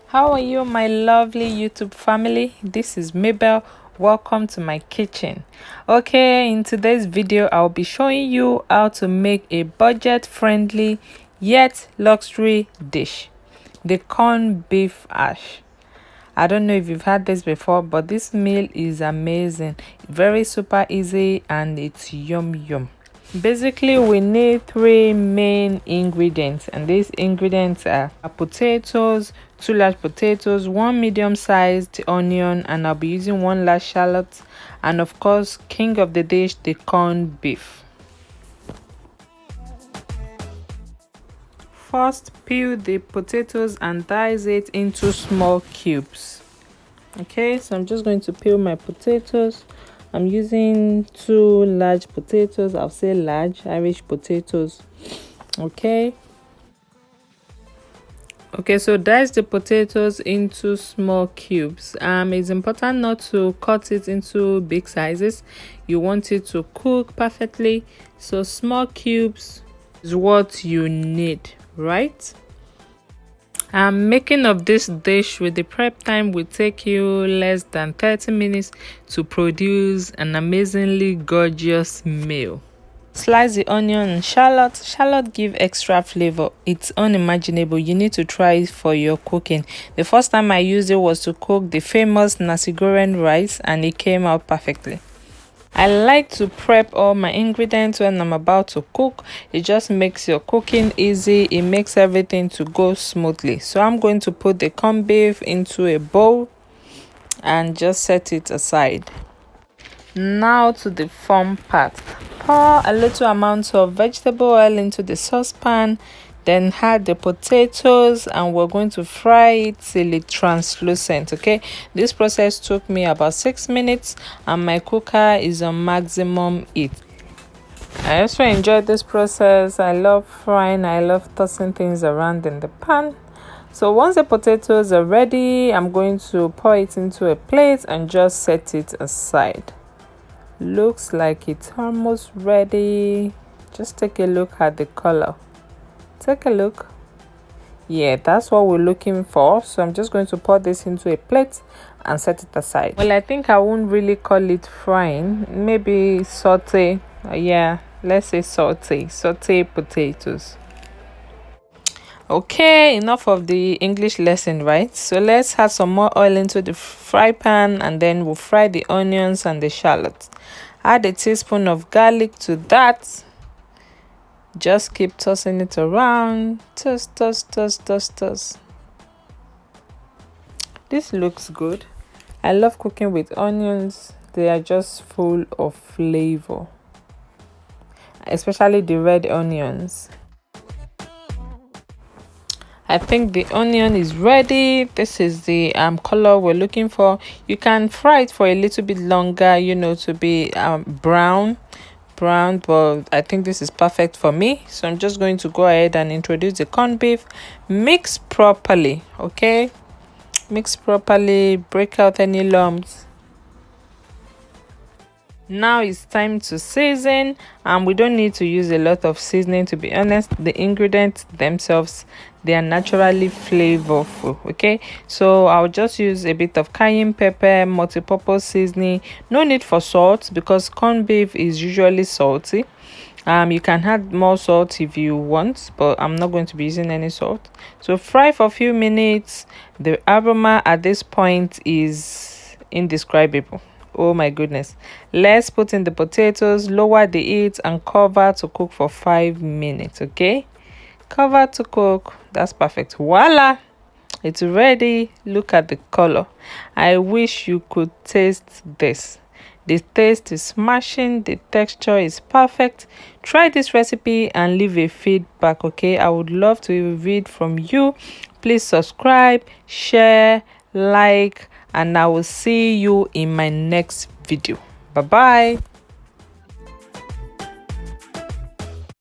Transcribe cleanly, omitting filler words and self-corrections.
How are you, my lovely YouTube family? This is Mabel. Welcome to my kitchen. Okay, in today's video I'll be showing you how to make a budget friendly yet luxury dish, the corned beef hash. I don't know if you've had this before, but this meal is amazing, very super easy, and it's yum. Basically, we need three main ingredients, and these ingredients are potatoes, two large potatoes, one medium-sized onion, and I'll be using one large shallot, and of course, king of the dish, the corned beef. First, peel the potatoes and dice it into small cubes. Okay, so I'm just going to peel my potatoes. I'm using two large potatoes. I'll say large Irish potatoes. Okay, so dice the potatoes into small cubes. It's important not to cut it into big sizes. You want it to cook perfectly, so small cubes is what you need, right? Making of this dish with the prep time will take you less than 30 minutes to produce an amazingly gorgeous meal. Slice the onion and shallot. Shallot give extra flavor. It's unimaginable. You need to try it for your cooking. The first time I used it was to cook the famous nasi goreng rice, and it came out perfectly. I like to prep all my ingredients when I'm about to cook. It just makes your cooking easy. It makes everything to go smoothly. So I'm going to put the corned beef into a bowl and just set it aside. Now to the fun part. Pour a little amount of vegetable oil into the saucepan, then add the potatoes, and we're going to fry it till it's translucent. Okay, this process took me about 6 minutes, and my cooker is on maximum heat. I also enjoyed this process. I love frying. I love tossing things around in the pan. So once the potatoes are ready, I'm going to pour it into a plate and just set it aside. Looks like it's almost ready. Just take a look at the color. Take a look. Yeah, that's what we're looking for. So I'm just going to pour this into a plate and set it aside. Well, I think I won't really call it frying. Maybe saute. Yeah, let's say saute potatoes. Okay, enough of the English lesson, right? So let's add some more oil into the fry pan, and then we'll fry the onions and the shallots. Add a teaspoon of garlic to that. Just keep tossing it around. Toss. This looks good. I love cooking with onions. They are just full of flavor, especially the red onions. I think the onion is ready. This is the color we're looking for. You can fry it for a little bit longer, to be brown, but I think this is perfect for me. So I'm just going to go ahead and introduce the corned beef. Mix properly. Okay, mix properly, break out any lumps. Now it's time to season, and we don't need to use a lot of seasoning. To be honest, the ingredients themselves, they are naturally flavorful. Okay, so I'll just use a bit of cayenne pepper, multi-purpose seasoning. No need for salt because corned beef is usually salty. You can add more salt if you want, but I'm not going to be using any salt. So fry for a few minutes. The aroma at this point is indescribable. Oh my goodness. Let's put in the potatoes, lower the heat, and cover to cook for 5 minutes. Okay, cover to cook. That's perfect. Voila, it's ready. Look at the color. I wish you could taste this. The taste is smashing. The texture is perfect. Try this recipe and leave a feedback. Okay, I would love to read from you. Please subscribe, share, like, and I will see you in my next video. Bye bye.